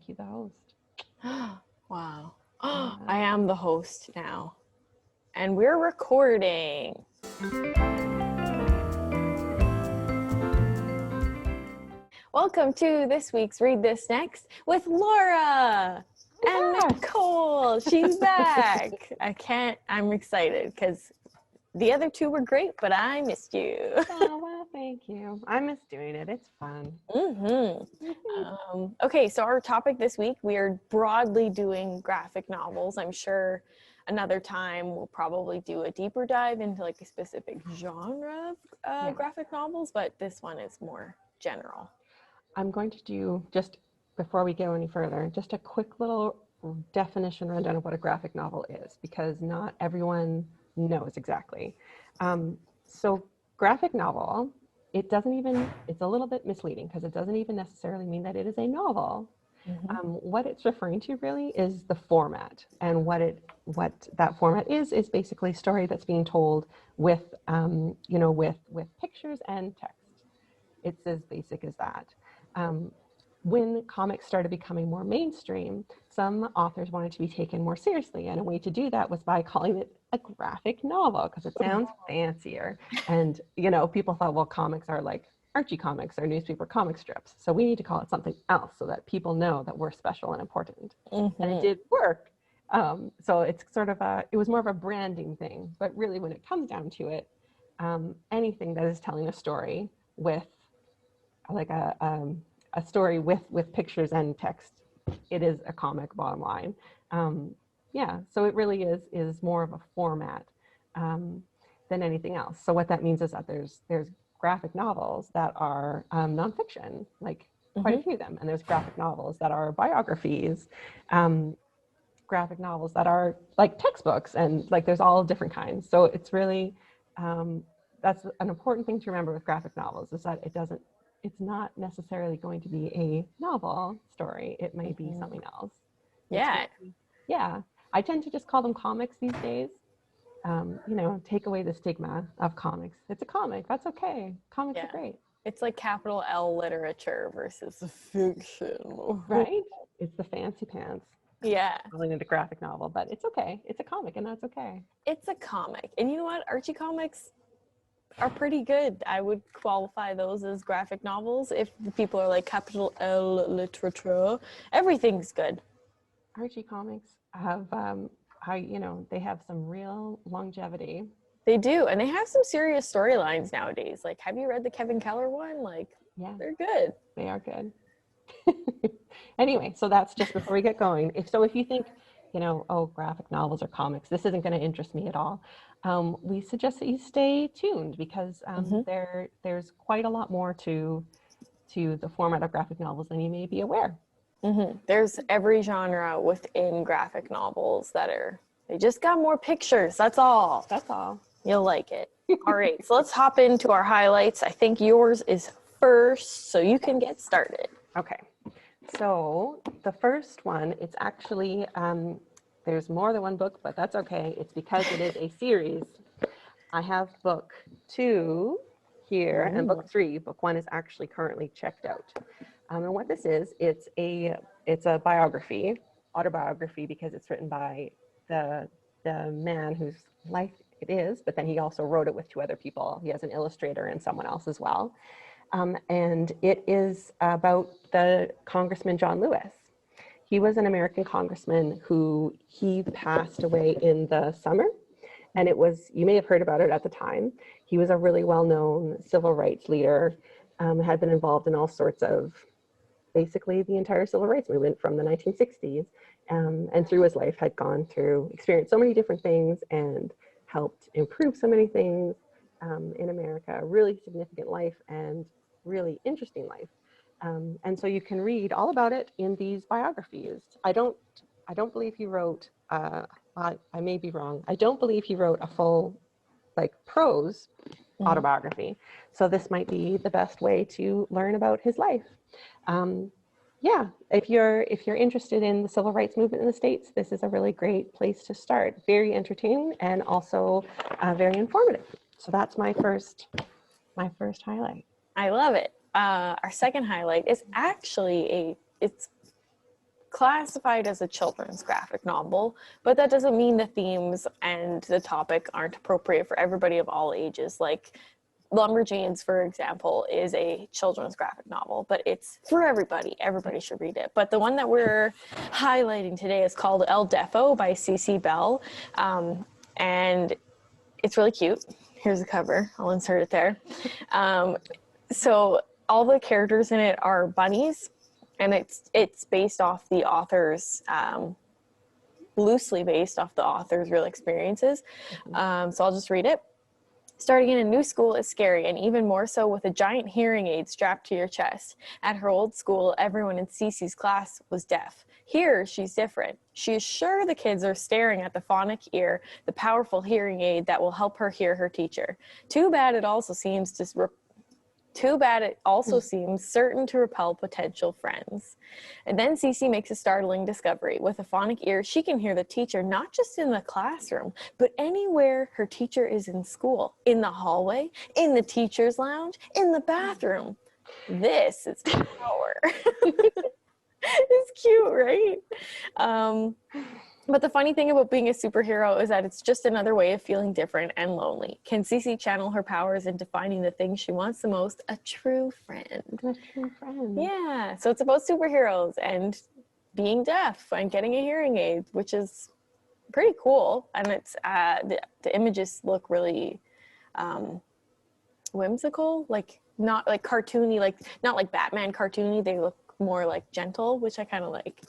make you the host. Wow. I am the host now. And we're recording. Welcome to this week's Read This Next with Laura and Nicole. She's back. I'm excited because the other two were great, but I missed you. Oh, well, thank you. I miss doing it. It's fun. Okay, so our topic this week, we are broadly doing graphic novels. I'm sure another time we'll probably do a deeper dive into like a specific genre of graphic novels, but this one is more general. I'm going to do, just before we go any further, just a quick little definition rundown of what a graphic novel is, because not everyone knows exactly. So graphic novel, it's a little bit misleading because it doesn't even necessarily mean that it is a novel. What it's referring to really is the format, and what that format is basically a story that's being told with, with pictures and text. It's as basic as that. When comics started becoming more mainstream, some authors wanted to be taken more seriously, and a way to do that was by calling it a graphic novel because it sounds fancier. And people thought, well, comics are like Archie comics or newspaper comic strips, so we need to call it something else so that people know that we're special and important. And it did work. So it's sort of it was more of a branding thing, but really when it comes down to it, anything that is telling a story with like a story with pictures and text, it is a comic, bottom line. So it really is more of a format than anything else. So what that means is that there's graphic novels that are nonfiction, like quite a few of them, and there's graphic novels that are biographies, graphic novels that are like textbooks, and like there's all different kinds. So it's really that's an important thing to remember with graphic novels, is that it's not necessarily going to be a novel story. It may be something else. Yeah. I tend to just call them comics these days. Take away the stigma of comics. It's a comic. That's okay. Comics are great. It's like capital L literature versus fiction. Right? It's the fancy pants. Yeah. Calling it a graphic novel, but it's okay. It's a comic, and that's okay. It's a comic. And you know what? Archie comics are pretty good. I would qualify those as graphic novels. If people are like capital L literature, everything's good. Archie comics have they have some real longevity. They do, and they have some serious storylines nowadays. Like, have you read the Kevin Keller one? Like, they're good. They are good. Anyway, so that's just before we get going. If you think, graphic novels or comics, this isn't going to interest me at all, we suggest that you stay tuned, because there's quite a lot more to the format of graphic novels than you may be aware. There's every genre within graphic novels they just got more pictures. That's all. You'll like it. All right, so let's hop into our highlights. I think yours is first, so you can get started. Okay. So the first one, it's actually, there's more than one book, but that's okay. It's because it is a series. I have book 2 here and book 3. Book 1 is actually currently checked out. And what this is, it's a biography, autobiography, because it's written by the man whose life it is, but then he also wrote it with 2 other people. He has an illustrator and someone else as well. And it is about the Congressman John Lewis. He was an American congressman he passed away in the summer. And you may have heard about it at the time. He was a really well-known civil rights leader, had been involved in all sorts of, basically the entire civil rights movement from the 1960s. And through his life had experienced so many different things and helped improve so many things in America. A really significant life and really interesting life. And so you can read all about it in these biographies. I don't believe he wrote, I may be wrong, I don't believe he wrote a full prose autobiography. So this might be the best way to learn about his life. If you're interested in the civil rights movement in the States, this is a really great place to start. Very entertaining and also very informative. So that's my first highlight. I love it. Our second highlight is actually it's classified as a children's graphic novel, but that doesn't mean the themes and the topic aren't appropriate for everybody of all ages. Like Lumberjanes, for example, is a children's graphic novel, but it's for everybody. Everybody should read it. But the one that we're highlighting today is called El Defo by C.C. Bell. And it's really cute. Here's the cover. I'll insert it there. So all the characters in it are bunnies, and it's based off the author's, loosely based off the author's real experiences. So I'll just read it. Starting in a new school is scary, and even more so with a giant hearing aid strapped to your chest. At her old school, everyone in Cece's class was deaf. Here, she's different. She is sure the kids are staring at the phonic ear, the powerful hearing aid that will help her hear her teacher. Too bad it also seems certain to repel potential friends. And then Cece makes a startling discovery. With a phonic ear, she can hear the teacher not just in the classroom, but anywhere her teacher is in school. In the hallway, in the teacher's lounge, in the bathroom. This is power. It's cute, right? But the funny thing about being a superhero is that it's just another way of feeling different and lonely. Can Cece channel her powers into finding the thing she wants the most? A true friend. A true friend. Yeah. So it's about superheroes and being deaf and getting a hearing aid, which is pretty cool. And it's the images look really whimsical, like not like cartoony, like not like Batman cartoony. They look more like gentle, which I kind of like.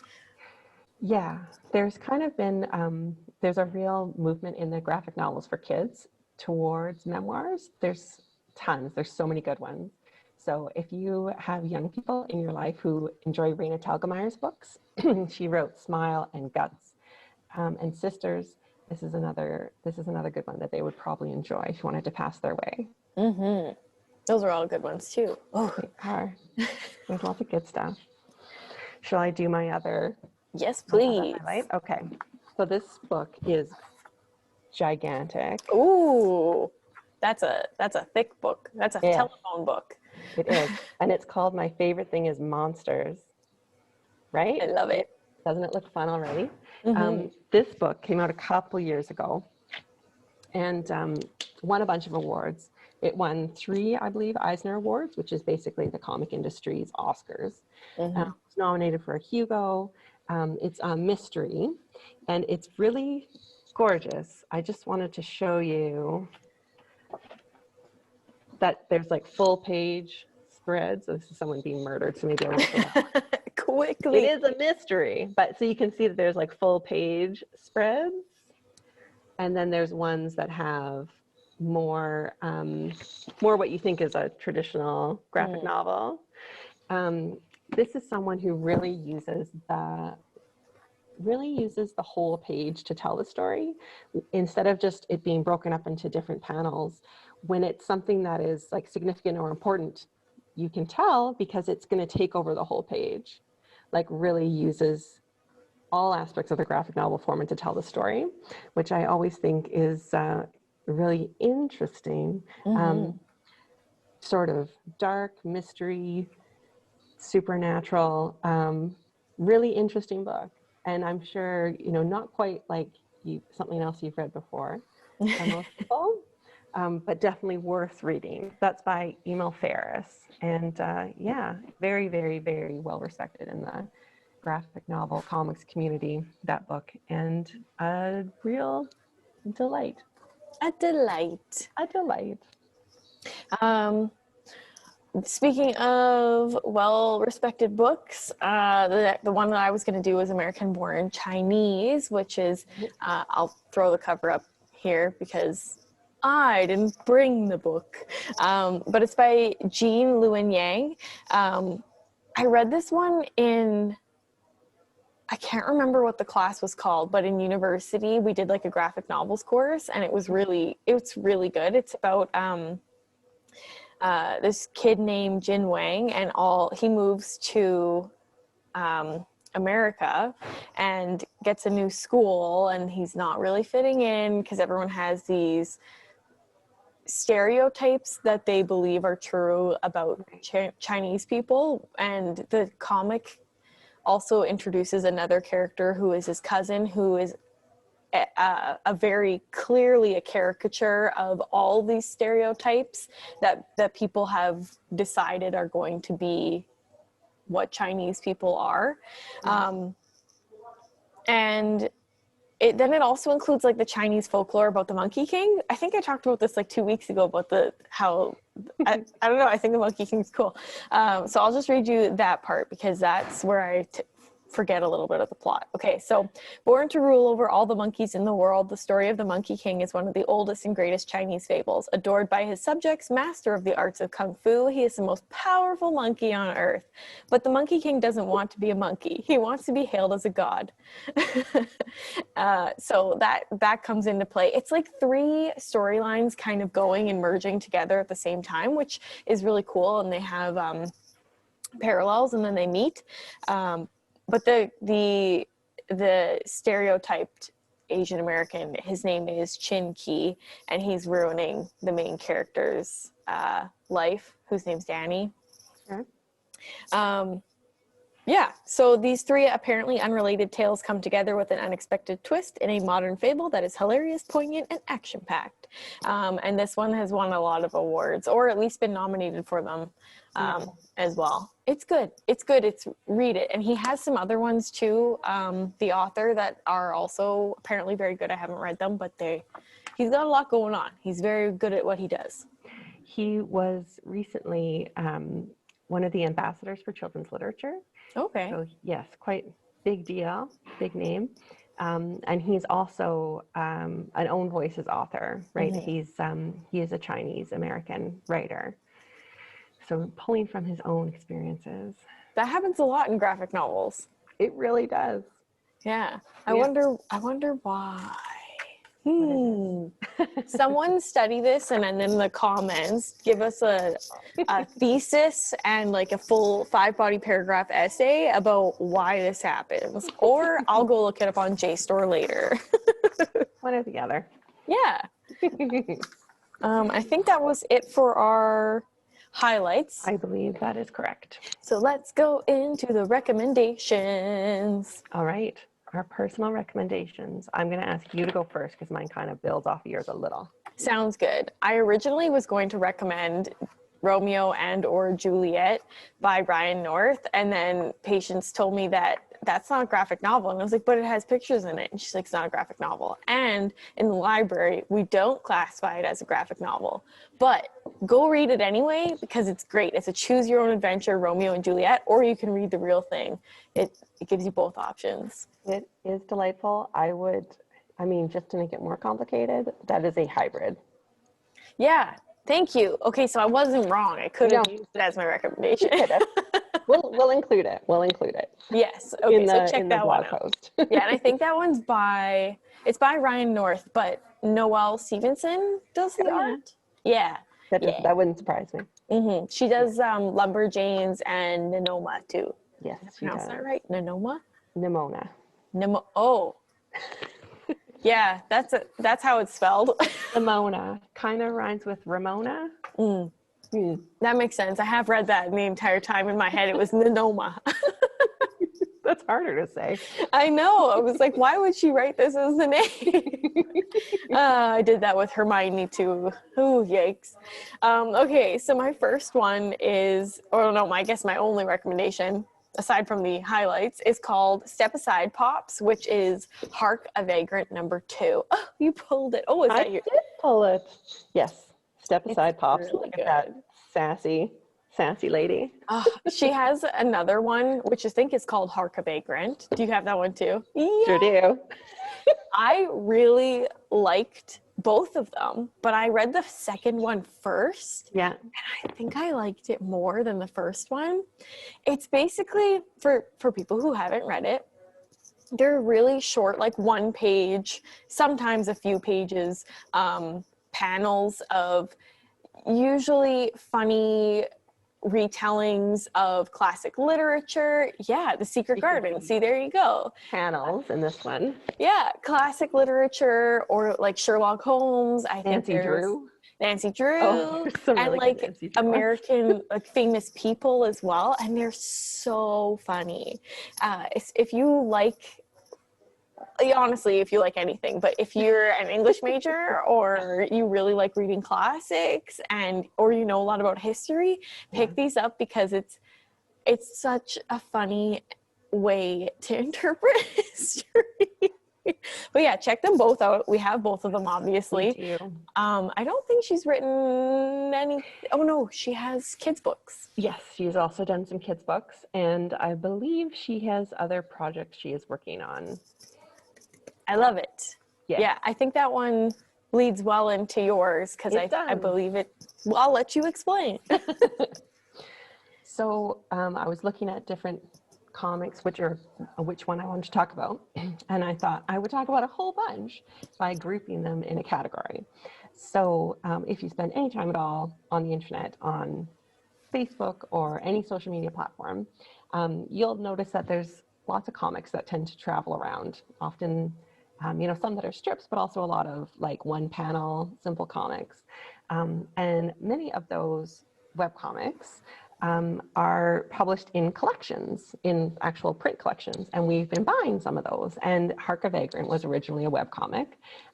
Yeah, there's kind of been, there's a real movement in the graphic novels for kids towards memoirs. There's tons, there's so many good ones. So if you have young people in your life who enjoy Raina Telgemeier's books, she wrote Smile and Guts, and Sisters. This is another good one that they would probably enjoy if you wanted to pass their way. Mm-hmm. Those are all good ones too. Oh, They are. There's lots of good stuff. Shall I do my other? Yes, please. Highlight? Okay. So this book is gigantic. Ooh, that's a thick book. That's a telephone book. It is. And it's called My Favorite Thing is Monsters. Right? I love it. Doesn't it look fun already? Mm-hmm. This book came out a couple years ago and won a bunch of awards. It won 3, I believe, Eisner Awards, which is basically the comic industry's Oscars. Mm-hmm. It was nominated for a Hugo. It's a mystery, and it's really gorgeous. I just wanted to show you that there's like full page spreads. So this is someone being murdered, so maybe I won't go that. Quickly. It is a mystery, but so you can see that there's like full page spreads, and then there's ones that have more what you think is a traditional graphic novel. This is someone who really uses the whole page to tell the story instead of just it being broken up into different panels. When it's something that is like significant or important, you can tell because it's going to take over the whole page. Like really uses all aspects of the graphic novel format to tell the story, which I always think is really interesting. Sort of dark mystery, supernatural, really interesting book. And I'm sure, not quite like something else you've read before for most people, but definitely worth reading. That's by Emil Ferris. And very, very, very well respected in the graphic novel comics community, that book. And a real delight. A delight. A delight. Speaking of well-respected books, the one that I was going to do was American Born Chinese, which is, I'll throw the cover up here because I didn't bring the book, but it's by Jean Luen Yang. I read this one I can't remember what the class was called, but in university we did like a graphic novels course, and it's really good. It's about this kid named Jin Wang, and he moves to America and gets a new school, and he's not really fitting in because everyone has these stereotypes that they believe are true about Chinese people. And the comic also introduces another character who is his cousin, who is a very clearly a caricature of all these stereotypes that people have decided are going to be what Chinese people are. And then it also includes like the Chinese folklore about the Monkey King. I think I talked about this like 2 weeks ago about how I don't know. I think the Monkey King's cool. So I'll just read you that part because that's where I forget a little bit of the plot. Okay, so born to rule over all the monkeys in the world, the story of the Monkey King is one of the oldest and greatest Chinese fables. Adored by his subjects, master of the arts of Kung Fu, he is the most powerful monkey on earth. But the Monkey King doesn't want to be a monkey. He wants to be hailed as a god. So that comes into play. It's like 3 storylines kind of going and merging together at the same time, which is really cool. And they have parallels and then they meet. But the stereotyped Asian American, his name is Chin Ki, and he's ruining the main character's life, whose name's Danny. Sure. Yeah, so these 3 apparently unrelated tales come together with an unexpected twist in a modern fable that is hilarious, poignant, and action-packed. And this one has won a lot of awards, or at least been nominated for them as well. It's good. Read it. And he has some other ones too, the author, that are also apparently very good. I haven't read them, but he's got a lot going on. He's very good at what he does. He was recently one of the ambassadors for children's literature. Okay. So yes, quite big deal, big name. And he's also an own voices author, right? Mm-hmm. He is a Chinese American writer. So pulling from his own experiences. That happens a lot in graphic novels. It really does. Yeah. I wonder why. Someone study this and then in the comments give us a thesis and like a full 5-body paragraph essay about why this happens. Or I'll go look it up on JSTOR later. One or the other. Yeah. I think that was it for our highlights. I believe that is correct. So let's go into the recommendations. All right. Our personal recommendations. I'm going to ask you to go first because mine kind of builds off of yours a little. Sounds good. I originally was going to recommend Romeo and or Juliet by Ryan North, and then Patience told me that that's not a graphic novel, and I was like, but it has pictures in it, and she's like, it's not a graphic novel. And in the library we don't classify it as a graphic novel, but go read it anyway because it's great. It's a choose your own adventure Romeo and Juliet, or you can read the real thing. It gives you both options. It is delightful. Just to make it more complicated, that is a hybrid. Yeah, thank you. Okay, so I wasn't wrong. I could have used it as my recommendation. We'll include it. We'll include it. Yes. Okay, so check that one out. Yeah, and I think that one's by Ryan North, but Noelle Stevenson does the art. Yeah. That wouldn't surprise me. Mm-hmm. She does Lumberjanes and Nanoma too. Yes, Did I pronounce that right? Nanoma? Nimona. Oh. Yeah, that's how it's spelled. Nimona kind of rhymes with Ramona. That makes sense. I have read that the entire time in my head. It was Nanoma. That's harder to say. I know. I was like, why would she write this as the name? I did that with Hermione too. Oh, yikes. Okay, so my first one is, I guess my only recommendation, aside from the highlights, is called Step Aside Pops, which is Hark a Vagrant number 2. Oh, you pulled it. Oh, I did pull it. Yes. Step Aside Pops. Really Look at that sassy lady. She has another one, which I think is called Hark a Vagrant. Do you have that one too? Yeah. Sure do. I really liked both of them, but I read the second one first. Yeah. And I think I liked it more than the first one. It's basically, for people who haven't read it, they're really short, like 1 page, sometimes a few pages, panels of usually funny retellings of classic literature. Yeah, The Secret Garden. See, there you go. Panels in this one. Yeah, classic literature or like Sherlock Holmes. I think Nancy Drew. Nancy Drew, Oh, there's some and really good like Nancy Drew ones. American like famous people as well, and they're so funny. If you like, honestly, if you like anything, but if you're an English major or you really like reading classics and or you know a lot about history, pick Yeah. these up because it's such a funny way to interpret history. But yeah, check them both out. We have both of them, We obviously. do. I don't think she's written any. Oh no, she has kids' books. Yes, she's also done some kids' books, and I believe she has other projects she is working on. I love it. Yes. Yeah, I think that one leads well into yours because It I does. believe it. Well, I'll let you explain. So I was looking at different comics, which one I wanted to talk about, and I thought I would talk about a whole bunch by grouping them in a category. So if you spend any time at all on the internet, on Facebook or any social media platform, you'll notice that there's lots of comics that tend to travel around. Often, some that are strips, but also a lot of like one panel, simple comics. And many of those webcomics are published in collections, in actual print collections. And we've been buying some of those. And Hark a Vagrant was originally a webcomic.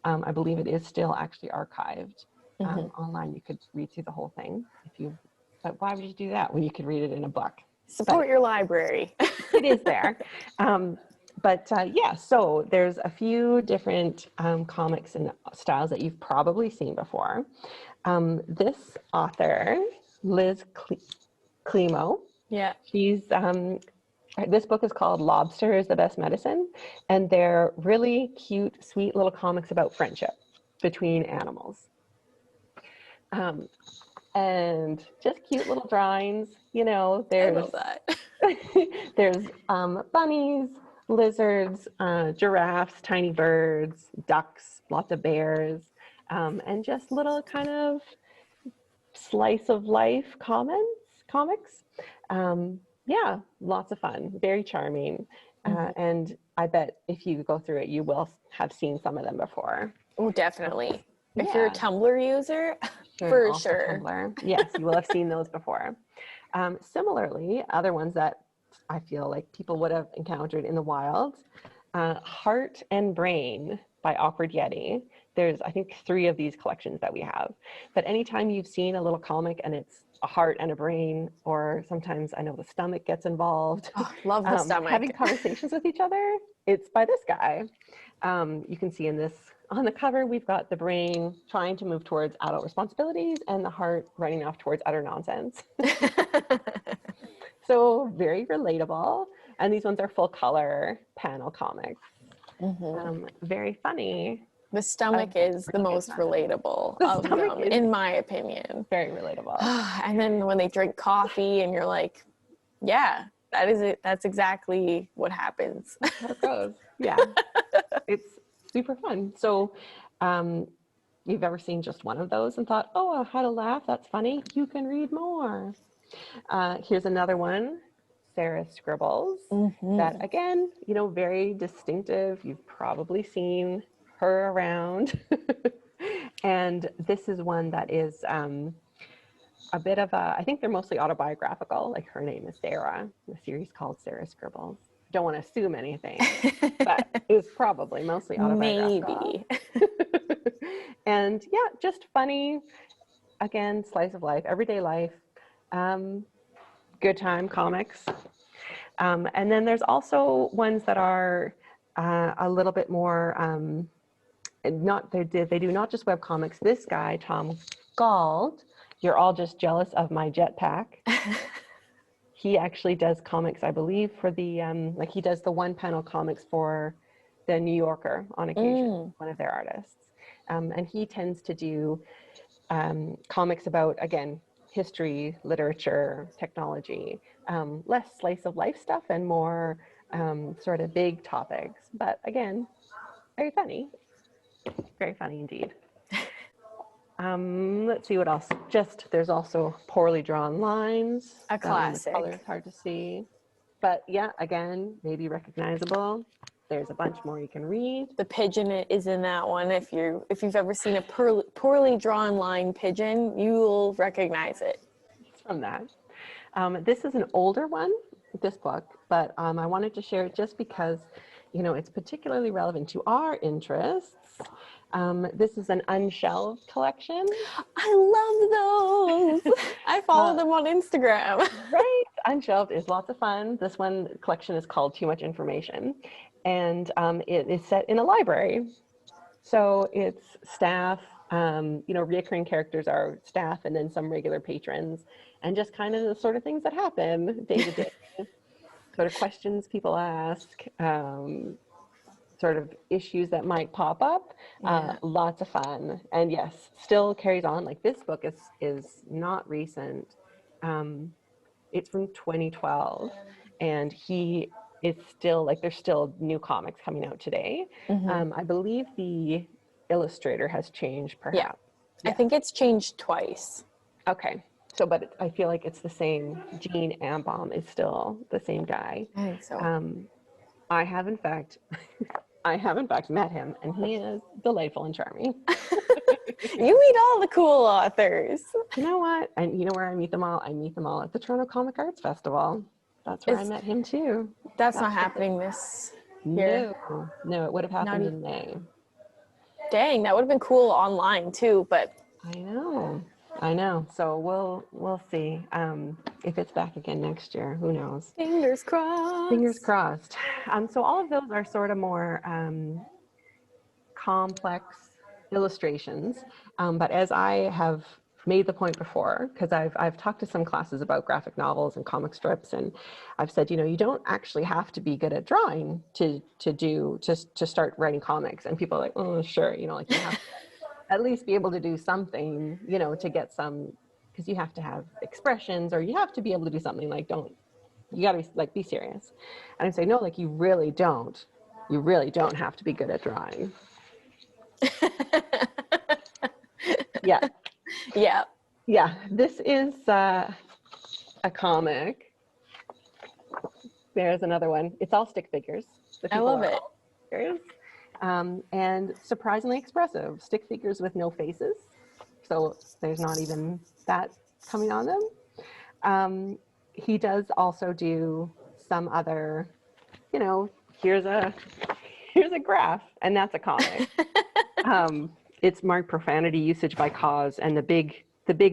I believe it is still actually archived online. You could read through the whole thing if you. But why would you do that when you could read it in a book? Support your library. It is there. Yeah, so there's a few different comics and styles that you've probably seen before. This author, Liz Climo, Yeah. this book is called Lobster is the Best Medicine, and they're really cute, sweet little comics about friendship between animals. And just cute little drawings. I love that. There's bunnies, lizards, giraffes, tiny birds, ducks, lots of bears, and just little kind of slice of life comics. Yeah, lots of fun, very charming. And I bet if you go through it, you will have seen some of them before. Oh, definitely. If Yeah. you're a Tumblr user, for Also sure. Tumblr. Yes, you will have seen those before. Similarly, other ones that I feel like people would have encountered in the wild, Heart and Brain by Awkward Yeti. There's, I think, 3 of these collections that we have. But anytime you've seen a little comic and it's a heart and a brain, or sometimes I know the stomach gets involved, Oh, love the stomach. having conversations with each other, it's by this guy. You can see in this, on the cover, we've got the brain trying to move towards adult responsibilities and the heart running off towards utter nonsense. So very relatable. And these ones are full color panel comics. Very funny. The stomach is the most relatable of them, in my opinion. Very relatable. And then when they drink coffee and you're like, yeah, that is it. That's exactly what happens. That's how it goes. Yeah. It's super fun. So you've ever seen just one of those and thought, oh, I had a laugh. That's funny. You can read more. Here's another one, Sarah Scribbles. That again, very distinctive. You've probably seen her around. And this is one that is a bit of I think they're mostly autobiographical. Like her name is Sarah. The series called Sarah Scribbles. Don't want to assume anything, but it was probably mostly autobiographical. Maybe. And yeah, just funny. Again, slice of life, everyday life. Good time comics. And then there's also ones that are a little bit more, they do not just web comics. This guy, Tom Gauld, you're all just jealous of my jetpack. He actually does comics, I believe, for the, he does the one panel comics for the New Yorker on occasion, one of their artists. And he tends to do comics about, again, history, literature, technology, less slice of life stuff and more sort of big topics. But again, very funny indeed. Let's see what else. There's also Poorly Drawn Lines. A classic. The color is hard to see. But yeah, again, maybe recognizable. There's a bunch more you can read. The pigeon is in that one. If you've ever seen a poorly drawn line pigeon, you will recognize it. It's from that. This is an older one, this book, but I wanted to share it just because, you know, it's particularly relevant to our interests. This is an unshelved collection. I love those. I follow them on Instagram. Right? Unshelved is lots of fun. This one collection is called Too Much Information, and it is set in a library. So it's staff, you know, reoccurring characters are staff and then some regular patrons, and just kind of the sort of things that happen day to day, sort of questions people ask, sort of issues that might pop up. Lots of fun. And yes, still carries on. Like this book is not recent. It's from 2012, and he is still like there's still new comics coming out today. I believe the illustrator has changed, perhaps. I think it's changed twice. Okay. So, but I feel like it's the same. Gene Ambaum is still the same guy. I think so. I have in fact, met him, and he is delightful and charming. You meet all the cool authors. You know what? And you know where I meet them all? I meet them all at the Toronto Comic Arts Festival. That's where I met him too. That's not happening this year. No, it would have happened in May. Dang, that would have been cool online too, but I know. So we'll see if it's back again next year. Who knows? Fingers crossed. Fingers crossed. So all of those are sort of more complex illustrations. But as I have made the point before, because I've talked to some classes about graphic novels and comic strips, and I've said, you know, you don't actually have to be good at drawing to start writing comics. And people are like, oh, sure, you know, like you have to at least be able to do something, you know, to get some, because you have to have expressions, or you have to be able to do something. Like, you gotta be like, be serious. And I say, no, like you really don't have to be good at drawing. Yeah. This is a comic. There's another one. It's all stick figures. I love it. Figures. And surprisingly expressive. Stick figures with no faces. So there's not even that coming on them. He does also do some other, you know, here's a graph, and that's a comic. It's marked profanity usage by cause, and the big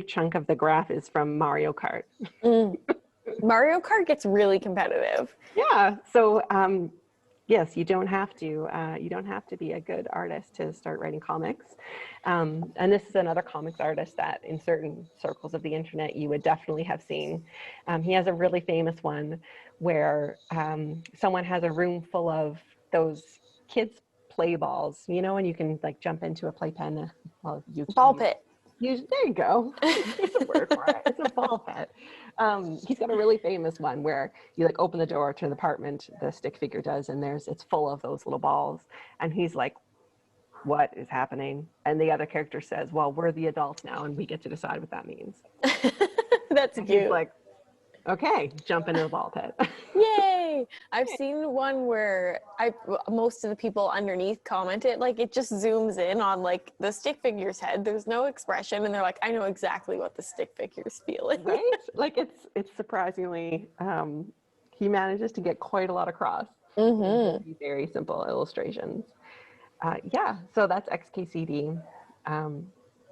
chunk of the graph is from Mario Kart. Mario Kart gets really competitive. Yeah. So yes, you don't have to be a good artist to start writing comics. And this is another comics artist that in certain circles of the internet you would definitely have seen. He has a really famous one where someone has a room full of those kids play balls, you know, and you can like jump into a playpen. Well, ball pit. There you go. There's a word for it. It's a ball pit. He's got a really famous one where you like open the door to an apartment, the stick figure does, and it's full of those little balls. And he's like, what is happening? And the other character says, well, we're the adults now and we get to decide what that means. That's cute. He's like, okay, jump into the ball pit. Yay! I've seen one where most of the people underneath commented, like it just zooms in on like the stick figure's head. There's no expression, and they're like, I know exactly what the stick figure's feeling. Right? Like it's surprisingly, he manages to get quite a lot across. Mm-hmm. Very simple illustrations. So that's XKCD.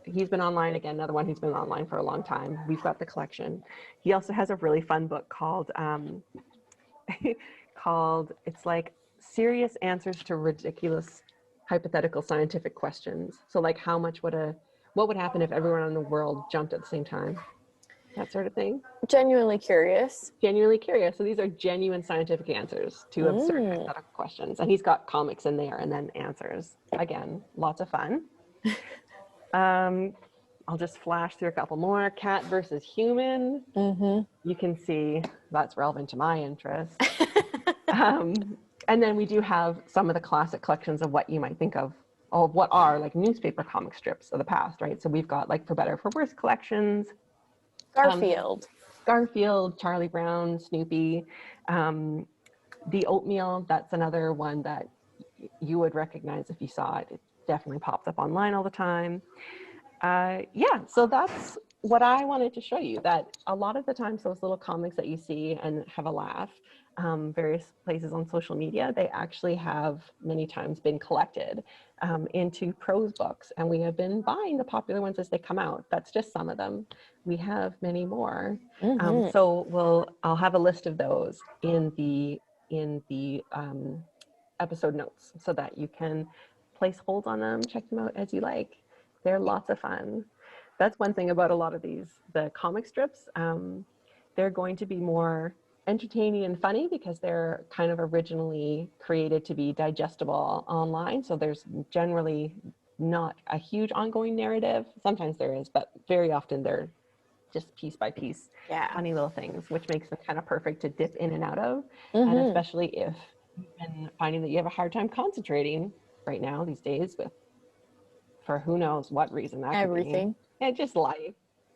He's been online again, another one who's been online for a long time. We've got the collection. He also has a really fun book called it's like Serious Answers to Ridiculous Hypothetical Scientific Questions. So like what would happen if everyone in the world jumped at the same time? That sort of thing. Genuinely curious. So these are genuine scientific answers to absurd hypothetical questions. And he's got comics in there and then answers. Again, lots of fun. I'll just flash through a couple more. Cat versus human. Mm-hmm. You can see that's relevant to my interest. And then we do have some of the classic collections of what you might think of what are like newspaper comic strips of the past, right? So we've got like For Better, For Worse collections. Garfield, Charlie Brown, Snoopy. The oatmeal, that's another one that you would recognize if you saw it. It definitely pops up online all the time. Yeah, so that's what I wanted to show you, that a lot of the times those little comics that you see and have a laugh, various places on social media, they actually have many times been collected into prose books, and we have been buying the popular ones as they come out. That's just some of them. We have many more. So I'll have a list of those in the episode notes so that you can place holds on them, check them out as you like. They're lots of fun. That's one thing about a lot of the comic strips. They're going to be more entertaining and funny because they're kind of originally created to be digestible online. So there's generally not a huge ongoing narrative. Sometimes there is, but very often they're just piece by piece, funny little things, which makes them kind of perfect to dip in and out of. And especially if you've been finding that you have a hard time concentrating right now these days with, for who knows what reason that Everything. could be. Yeah, just life.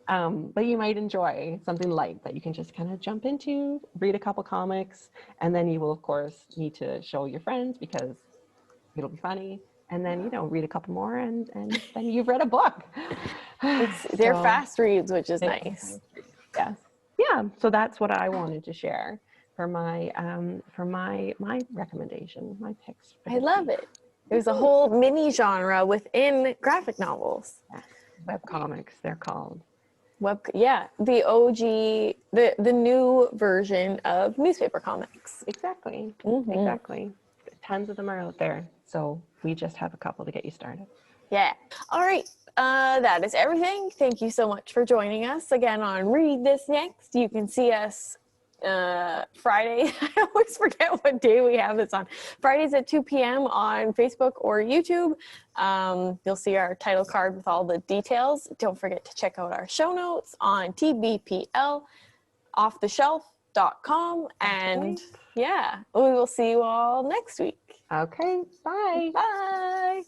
But you might enjoy something light that you can just kind of jump into, read a couple comics, and then you will, of course, need to show your friends because it'll be funny. And then, read a couple more, and then you've read a book. They're fast reads, which is nice. Yes. Yeah. So that's what I wanted to share for my recommendation, my picks. I love it. There's a whole mini genre within graphic novels. Yes. Web comics, they're called. The OG, the new version of newspaper comics. Exactly. Exactly. Tons of them are out there. So we just have a couple to get you started. Yeah. All right. That is everything. Thank you so much for joining us again on Read This Next. You can see us Friday. I always forget what day we have this on. Fridays at 2 p.m. on Facebook or YouTube. You'll see our title card with all the details. Don't forget to check out our show notes on tbplofftheshelf.com. And yeah, we will see you all next week. Okay. Bye. Bye.